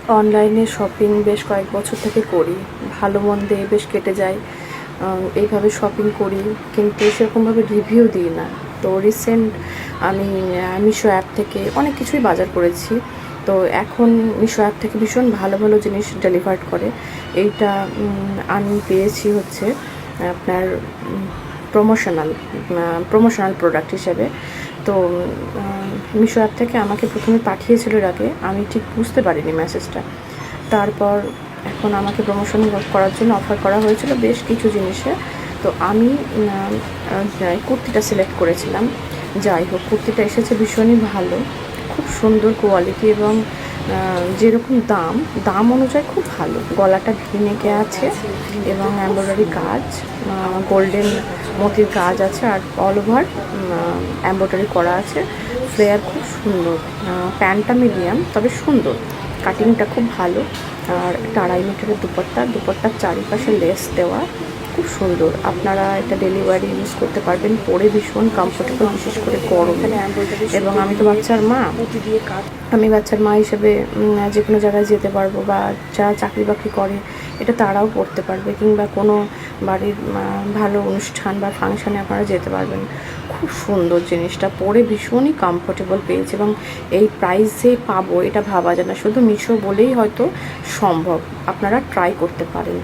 অনলাইনে শপিং বেশ কয়েক বছর থেকে করি, ভালো মন্দে বেশ কেটে যায়। এইভাবে শপিং করি, কিন্তু সেরকমভাবে রিভিউ দিই না। তো রিসেন্ট আমি মিশো অ্যাপ থেকে অনেক কিছুই বাজার করেছি। তো এখন মিশো অ্যাপ থেকে ভীষণ ভালো ভালো জিনিস ডেলিভার করে। এইটা আমি পেয়েছি হচ্ছে আপনার প্রমোশনাল প্রোডাক্ট হিসেবে। তো মিশো অ্যাপ থেকে আমাকে প্রথমে পাঠিয়েছিল এর আগে, আমি ঠিক বুঝতে পারিনি মেসেজটা। তারপর এখন আমাকে প্রমোশন করার জন্য অফার করা হয়েছিল বেশ কিছু জিনিসে। তো আমি কুর্তিটা সিলেক্ট করেছিলাম। যাই হোক, কুর্তিটা এসেছে ভীষণই ভালো, খুব সুন্দর কোয়ালিটি, এবং যেরকম দাম অনুযায়ী খুব ভালো। গলাটা ঘিনেকে আছে এবং এমব্রয়ডারি কাজ, গোল্ডেন মোতির কাজ আছে, আর অল ওভার এমব্রয়ডারি করা আছে। ফ্লেয়ার খুব সুন্দর, প্যান্টটা মিডিয়াম তবে সুন্দর, কাটিংটা খুব ভালো। আর একটা 2.5 মিটারের দুপাট্টার চারিপাশে লেস দেওয়া, খুব সুন্দর। আপনারা এটা ডেলিভারি ইউজ করতে পারবেন, পরে ভীষণ কমফোর্টেবল, বিশেষ করে গরমে। এবং আমি তো বাচ্চার মা, আমি বাচ্চার মা হিসেবে যে কোনো জায়গায় যেতে পারবো, বা যারা চাকরি বাকরি করে এটা তারাও পরতে পারবে, কিংবা কোনো বাড়ির ভালো অনুষ্ঠান বা ফাংশানে আপনারা যেতে পারবেন। খুব সুন্দর জিনিসটা, পরে ভীষণই কমফোর্টেবল পেয়েছে, এবং এই প্রাইসে পাবো এটা ভাবা যায় না। শুধু মিশো বলেই হয়তো সম্ভব, আপনারা ট্রাই করতে পারেন।